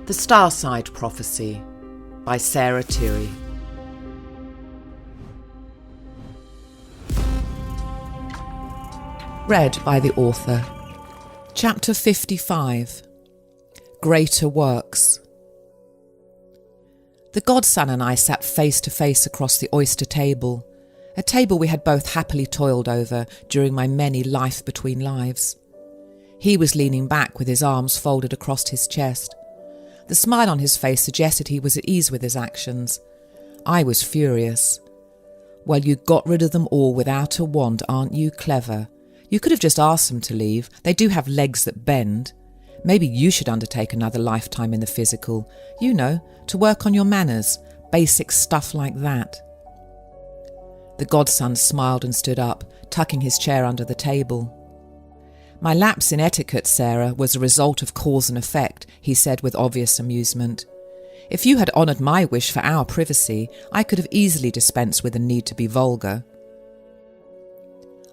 The Starside Prophecy by Tirri. Read by the author. Chapter 55. Greater Works. The godson and I sat face to face across the oyster table, a table we had both happily toiled over during my many life between lives. He was leaning back with his arms folded across his chest. The smile on his face suggested he was at ease with his actions. I was furious. "Well, you got rid of them all without a wand, aren't you clever? You could have just asked them to leave. They do have legs that bend. Maybe you should undertake another lifetime in the physical, to work on your manners, basic stuff like that." The godson smiled and stood up, tucking his chair under the table. "My lapse in etiquette, Sarah, was a result of cause and effect," he said with obvious amusement. "If you had honoured my wish for our privacy, I could have easily dispensed with the need to be vulgar."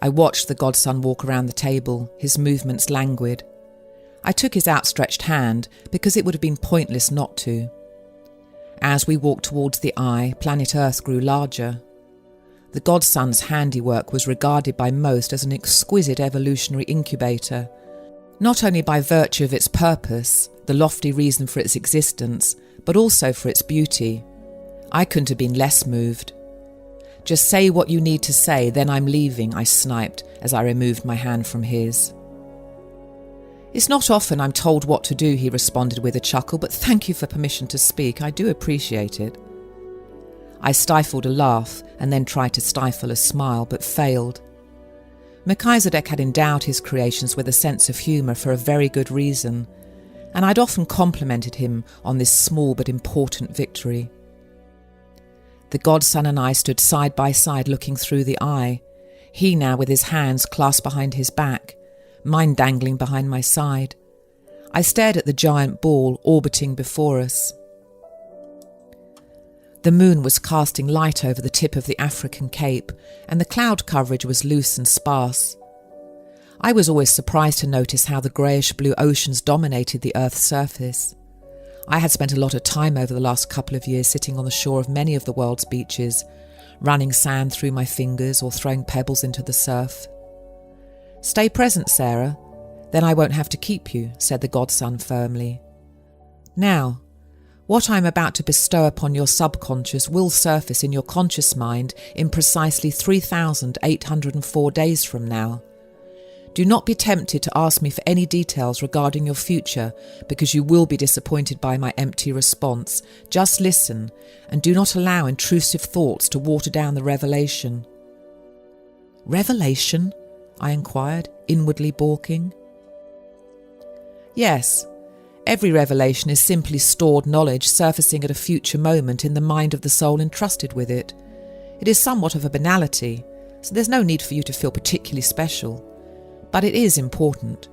I watched the godson walk around the table, his movements languid. I took his outstretched hand because it would have been pointless not to. As we walked towards the eye, planet Earth grew larger. The godson's handiwork was regarded by most as an exquisite evolutionary incubator, not only by virtue of its purpose, the lofty reason for its existence, but also for its beauty. I couldn't have been less moved. "Just say what you need to say, then I'm leaving," I sniped as I removed my hand from his. "It's not often I'm told what to do," he responded with a chuckle, "but thank you for permission to speak. I do appreciate it." I stifled a laugh and then tried to stifle a smile, but failed. Melchizedek had endowed his creations with a sense of humour for a very good reason, and I'd often complimented him on this small but important victory. The godson and I stood side by side looking through the eye, he now with his hands clasped behind his back, mine dangling behind my side. I stared at the giant ball orbiting before us. The moon was casting light over the tip of the African Cape, and the cloud coverage was loose and sparse. I was always surprised to notice how the greyish-blue oceans dominated the Earth's surface. I had spent a lot of time over the last couple of years sitting on the shore of many of the world's beaches, running sand through my fingers or throwing pebbles into the surf. "Stay present, Sarah, then I won't have to keep you," said the godson firmly. "Now, what I am about to bestow upon your subconscious will surface in your conscious mind in precisely 3,804 days from now. Do not be tempted to ask me for any details regarding your future, because you will be disappointed by my empty response. Just listen, and do not allow intrusive thoughts to water down the revelation." "Revelation?" I inquired, inwardly balking. "Yes. Every revelation is simply stored knowledge surfacing at a future moment in the mind of the soul entrusted with it. It is somewhat of a banality, so there's no need for you to feel particularly special. But it is important."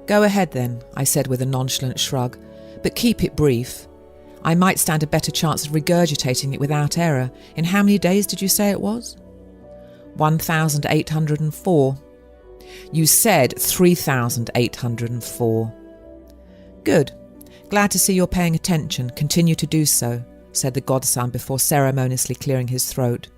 "Go ahead then," I said with a nonchalant shrug, "but keep it brief. I might stand a better chance of regurgitating it without error. In how many days did you say it was?" 1,804. "You said 3,804. "Good. Glad to see you're paying attention. Continue to do so," said the godson before ceremoniously clearing his throat.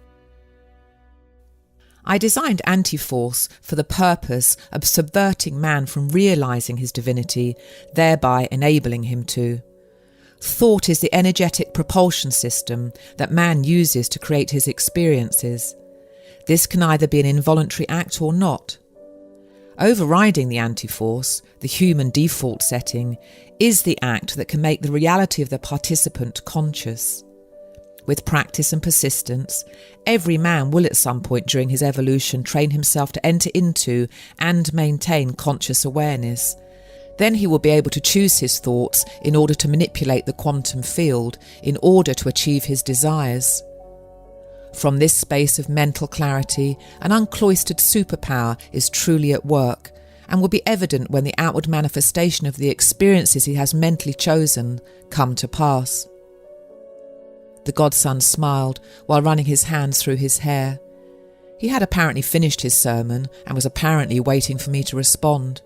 I designed Anti-Force for the purpose of subverting man from realising his divinity, thereby enabling him to. Thought is the energetic propulsion system that man uses to create his experiences. This can either be an involuntary act or not. Overriding the anti-force, the human default setting, is the act that can make the reality of the participant conscious. With practice and persistence, every man will at some point during his evolution train himself to enter into and maintain conscious awareness. Then he will be able to choose his thoughts in order to manipulate the quantum field, in order to achieve his desires. From this space of mental clarity, an uncloistered superpower is truly at work, and will be evident when the outward manifestation of the experiences he has mentally chosen come to pass. The godson smiled while running his hands through his hair. He had apparently finished his sermon and was apparently waiting for me to respond.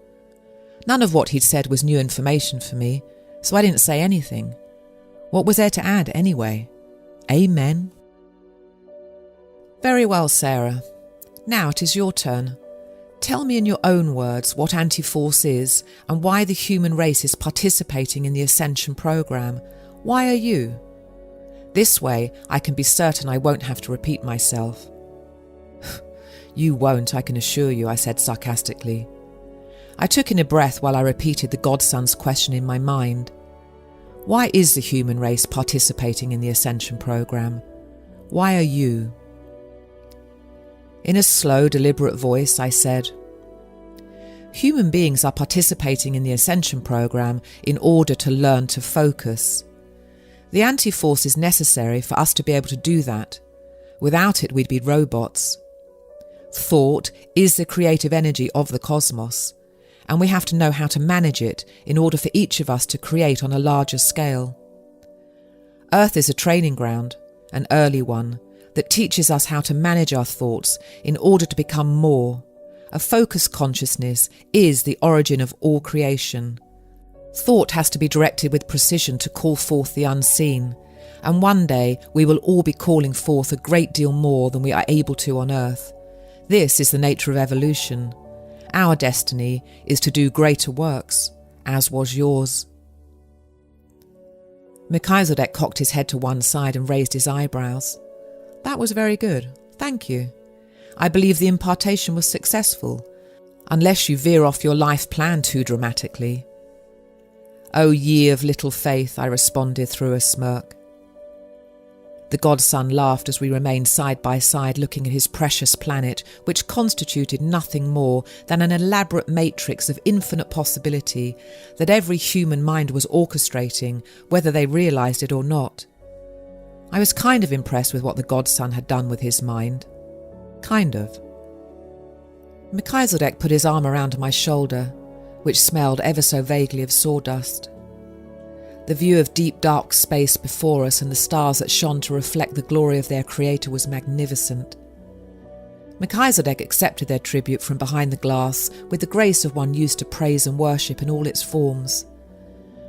None of what he'd said was new information for me, so I didn't say anything. What was there to add anyway? Amen. Very well, Sarah. Now it is your turn. Tell me in your own words what Anti-Force is and why the human race is participating in the Ascension program. Why are you? This way I can be certain I won't have to repeat myself. You won't, I can assure you, I said sarcastically. I took in a breath while I repeated the Godson's question in my mind. Why is the human race participating in the Ascension program? Why are you? In a slow, deliberate voice, I said, human beings are participating in the Ascension program in order to learn to focus. The Anti-Force is necessary for us to be able to do that. Without it, we'd be robots. Thought is the creative energy of the cosmos, and we have to know how to manage it in order for each of us to create on a larger scale. Earth is a training ground, an early one, that teaches us how to manage our thoughts in order to become more. A focused consciousness is the origin of all creation. Thought has to be directed with precision to call forth the unseen, and one day we will all be calling forth a great deal more than we are able to on Earth. This is the nature of evolution. Our destiny is to do greater works, as was yours. Melchizedek cocked his head to one side and raised his eyebrows. That was very good, thank you. I believe the impartation was successful, unless you veer off your life plan too dramatically. O ye of little faith, I responded through a smirk. The godson laughed as we remained side by side looking at his precious planet, which constituted nothing more than an elaborate matrix of infinite possibility that every human mind was orchestrating, whether they realised it or not. I was kind of impressed with what the godson had done with his mind. Kind of. Melchizedek put his arm around my shoulder, which smelled ever so vaguely of sawdust. The view of deep dark space before us and the stars that shone to reflect the glory of their creator was magnificent. Melchizedek accepted their tribute from behind the glass with the grace of one used to praise and worship in all its forms.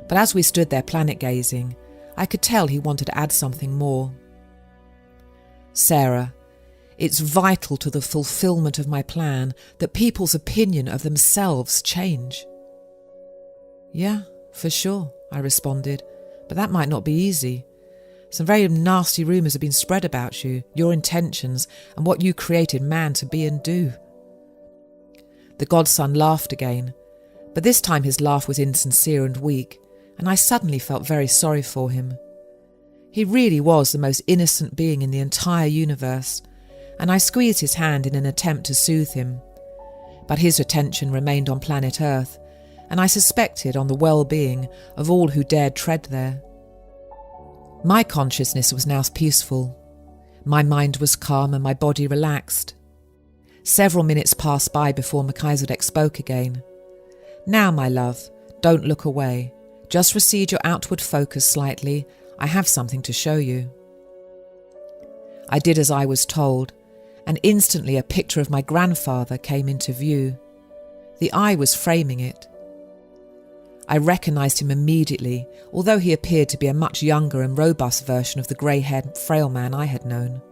But as we stood there planet gazing, I could tell he wanted to add something more. Sarah, it's vital to the fulfillment of my plan that people's opinion of themselves change. Yeah, for sure, I responded, but that might not be easy. Some very nasty rumours have been spread about you, your intentions, and what you created man to be and do. The godson laughed again, but this time his laugh was insincere and weak, and I suddenly felt very sorry for him. He really was the most innocent being in the entire universe, and I squeezed his hand in an attempt to soothe him. But his attention remained on planet Earth, and I suspected on the well-being of all who dared tread there. My consciousness was now peaceful. My mind was calm and my body relaxed. Several minutes passed by before Melchizedek spoke again. Now, my love, don't look away. Just recede your outward focus slightly. I have something to show you. I did as I was told, and instantly a picture of my grandfather came into view. The eye was framing it. I recognised him immediately, although he appeared to be a much younger and robust version of the grey-haired, frail man I had known.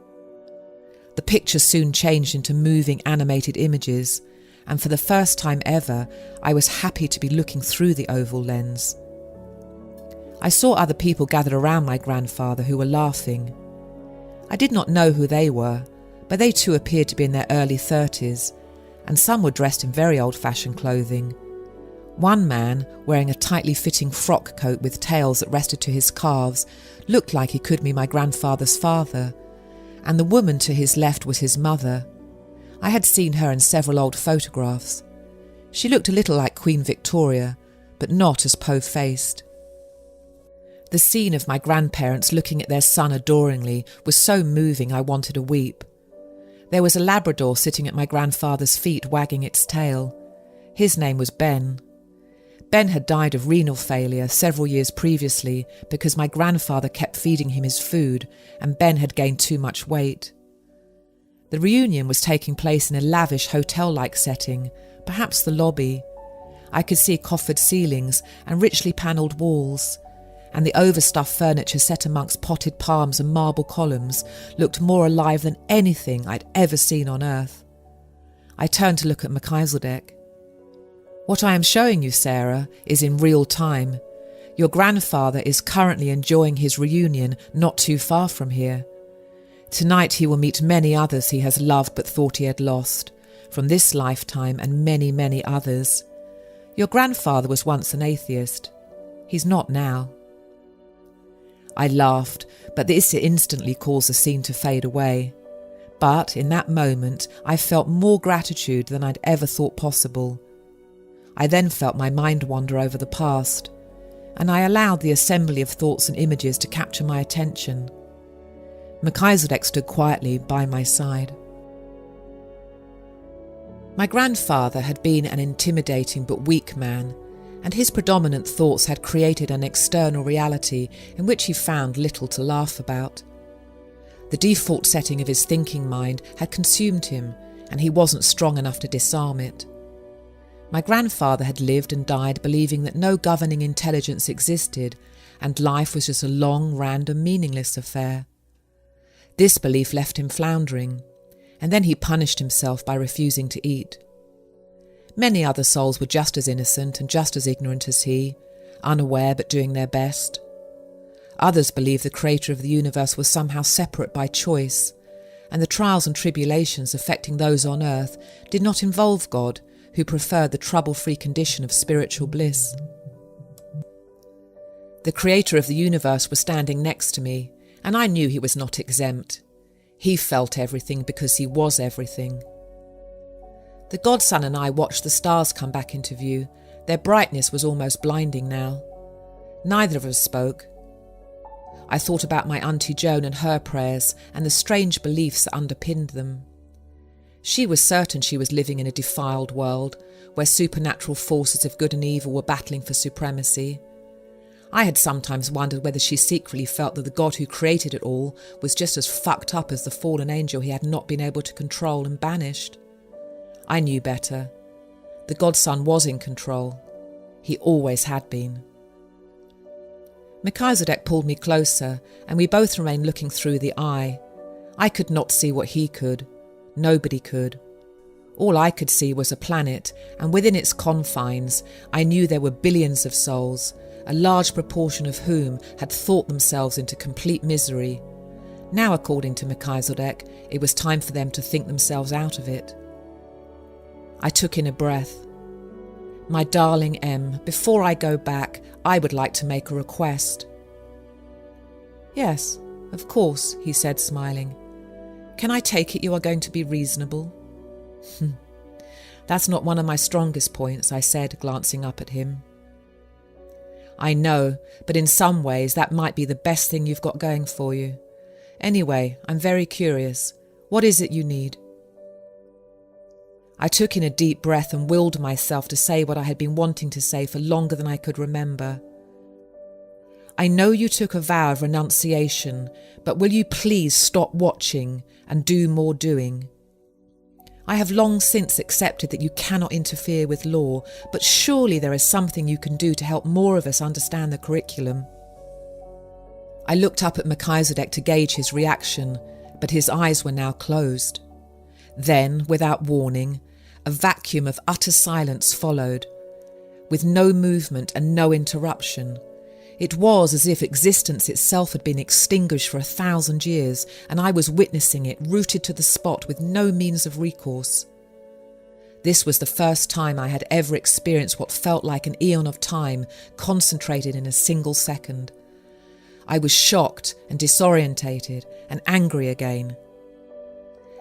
The picture soon changed into moving, animated images, and for the first time ever, I was happy to be looking through the oval lens. I saw other people gathered around my grandfather who were laughing. I did not know who they were, but they too appeared to be in their early 30s, and some were dressed in very old-fashioned clothing. One man, wearing a tightly fitting frock coat with tails that rested to his calves, looked like he could be my grandfather's father, and the woman to his left was his mother. I had seen her in several old photographs. She looked a little like Queen Victoria, but not as po-faced. The scene of my grandparents looking at their son adoringly was so moving I wanted to weep. There was a Labrador sitting at my grandfather's feet wagging its tail. His name was Ben. Ben had died of renal failure several years previously because my grandfather kept feeding him his food and Ben had gained too much weight. The reunion was taking place in a lavish hotel-like setting, perhaps the lobby. I could see coffered ceilings and richly panelled walls, and the overstuffed furniture set amongst potted palms and marble columns looked more alive than anything I'd ever seen on earth. I turned to look at Melchizedek. "What I am showing you, Sarah, is in real time. Your grandfather is currently enjoying his reunion not too far from here. Tonight he will meet many others he has loved but thought he had lost, from this lifetime and many, many others. Your grandfather was once an atheist. He's not now." I laughed, but this instantly caused the scene to fade away. But in that moment I felt more gratitude than I'd ever thought possible. I then felt my mind wander over the past, and I allowed the assembly of thoughts and images to capture my attention. Melchizedek stood quietly by my side. My grandfather had been an intimidating but weak man, and his predominant thoughts had created an external reality in which he found little to laugh about. The default setting of his thinking mind had consumed him, and he wasn't strong enough to disarm it. My grandfather had lived and died believing that no governing intelligence existed, and life was just a long, random, meaningless affair. This belief left him floundering, and then he punished himself by refusing to eat. Many other souls were just as innocent and just as ignorant as he, unaware but doing their best. Others believed the creator of the universe was somehow separate by choice, and the trials and tribulations affecting those on earth did not involve God, who preferred the trouble-free condition of spiritual bliss. The creator of the universe was standing next to me, and I knew he was not exempt. He felt everything because he was everything. The godson and I watched the stars come back into view. Their brightness was almost blinding now. Neither of us spoke. I thought about my Auntie Joan and her prayers and the strange beliefs that underpinned them. She was certain she was living in a defiled world where supernatural forces of good and evil were battling for supremacy. I had sometimes wondered whether she secretly felt that the God who created it all was just as fucked up as the fallen angel he had not been able to control and banished. I knew better. The godson was in control. He always had been. Melchizedek pulled me closer, and we both remained looking through the eye. I could not see what he could. Nobody could. All I could see was a planet, and within its confines I knew there were billions of souls, a large proportion of whom had thought themselves into complete misery. Now, according to Melchizedek, it was time for them to think themselves out of it. I took in a breath. "My darling Em, before I go back, I would like to make a request." "Yes, of course," he said, smiling. "Can I take it you are going to be reasonable?" "That's not one of my strongest points," I said, glancing up at him. "I know, but in some ways that might be the best thing you've got going for you. Anyway, I'm very curious. What is it you need?" I took in a deep breath and willed myself to say what I had been wanting to say for longer than I could remember. "I know you took a vow of renunciation, but will you please stop watching and do more doing? I have long since accepted that you cannot interfere with law, but surely there is something you can do to help more of us understand the curriculum." I looked up at Melchizedek to gauge his reaction, but his eyes were now closed. Then, without warning, a vacuum of utter silence followed, with no movement and no interruption. It was as if existence itself had been extinguished for 1,000 years, and I was witnessing it, rooted to the spot with no means of recourse. This was the first time I had ever experienced what felt like an eon of time concentrated in a single second. I was shocked and disorientated and angry again.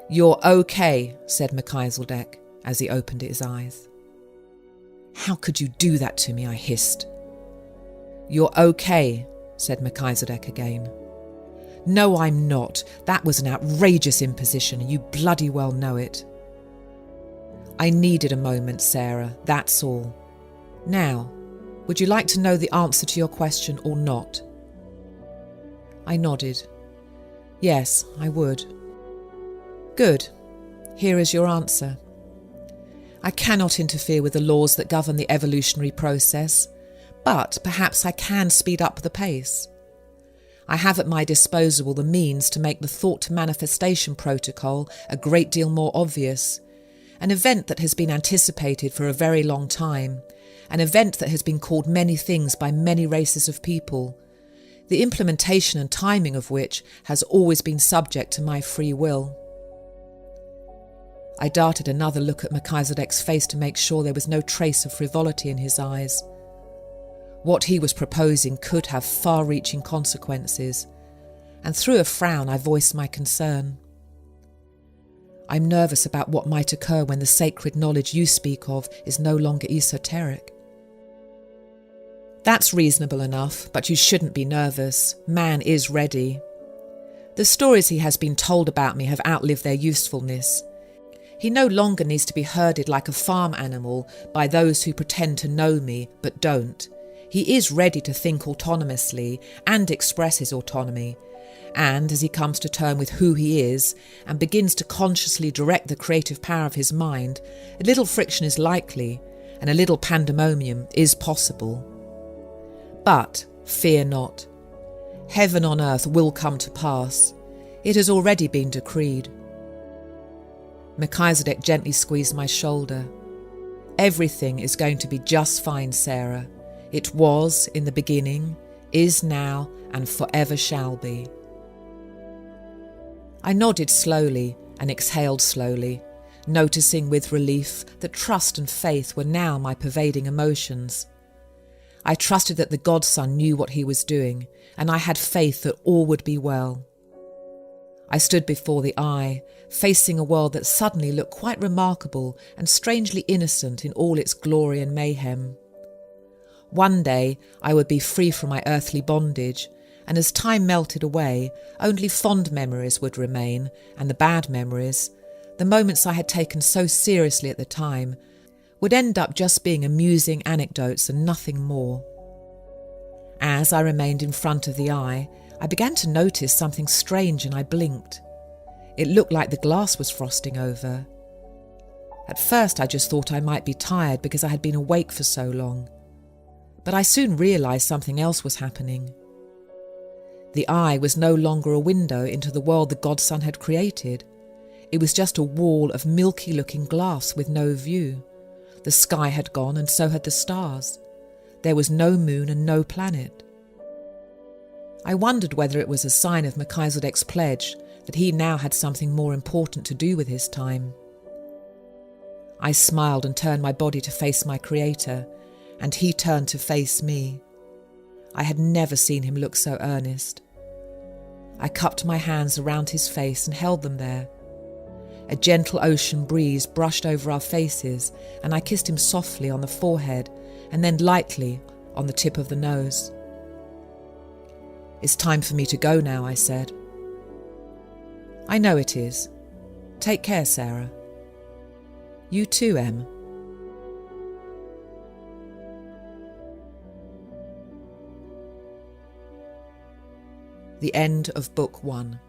"You're okay," said Melchizedek as he opened his eyes. "How could you do that to me?" I hissed. "You're okay," said Melchizedek again. "No, I'm not. That was an outrageous imposition, and you bloody well know it." "I needed a moment, Sarah, that's all. Now, would you like to know the answer to your question or not?" I nodded. "Yes, I would." "Good. Here is your answer. I cannot interfere with the laws that govern the evolutionary process, but perhaps I can speed up the pace. I have at my disposal the means to make the thought-to-manifestation protocol a great deal more obvious, an event that has been anticipated for a very long time, an event that has been called many things by many races of people, the implementation and timing of which has always been subject to my free will. I darted another look at Melchizedek's face to make sure there was no trace of frivolity in his eyes. What he was proposing could have far-reaching consequences, and through a frown I voiced my concern. I'm nervous about what might occur when the sacred knowledge you speak of is no longer esoteric. That's reasonable enough, but you shouldn't be nervous. Man is ready. The stories he has been told about me have outlived their usefulness. He no longer needs to be herded like a farm animal by those who pretend to know me but don't. He is ready to think autonomously and express his autonomy, and as he comes to terms with who he is and begins to consciously direct the creative power of his mind, a little friction is likely and a little pandemonium is possible. But fear not. Heaven on earth will come to pass. It has already been decreed. Melchizedek gently squeezed my shoulder. Everything is going to be just fine, Sarah. It was in the beginning, is now, and forever shall be. I nodded slowly and exhaled slowly, noticing with relief that trust and faith were now my pervading emotions. I trusted that the godson knew what he was doing, and I had faith that all would be well. I stood before the eye, facing a world that suddenly looked quite remarkable and strangely innocent in all its glory and mayhem. One day I would be free from my earthly bondage, and as time melted away, only fond memories would remain, and the bad memories, the moments I had taken so seriously at the time, would end up just being amusing anecdotes and nothing more. As I remained in front of the eye, I began to notice something strange and I blinked. It looked like the glass was frosting over. At first I just thought I might be tired because I had been awake for so long. But I soon realised something else was happening. The eye was no longer a window into the world the godson had created. It was just a wall of milky-looking glass with no view. The sky had gone and so had the stars. There was no moon and no planet. I wondered whether it was a sign of Melchizedek's pledge that he now had something more important to do with his time. I smiled and turned my body to face my creator, and he turned to face me. I had never seen him look so earnest. I cupped my hands around his face and held them there. A gentle ocean breeze brushed over our faces, and I kissed him softly on the forehead and then lightly on the tip of the nose. "It's time for me to go now," I said. "I know it is. Take care, Sarah." "You too, Em." The end of Book 1.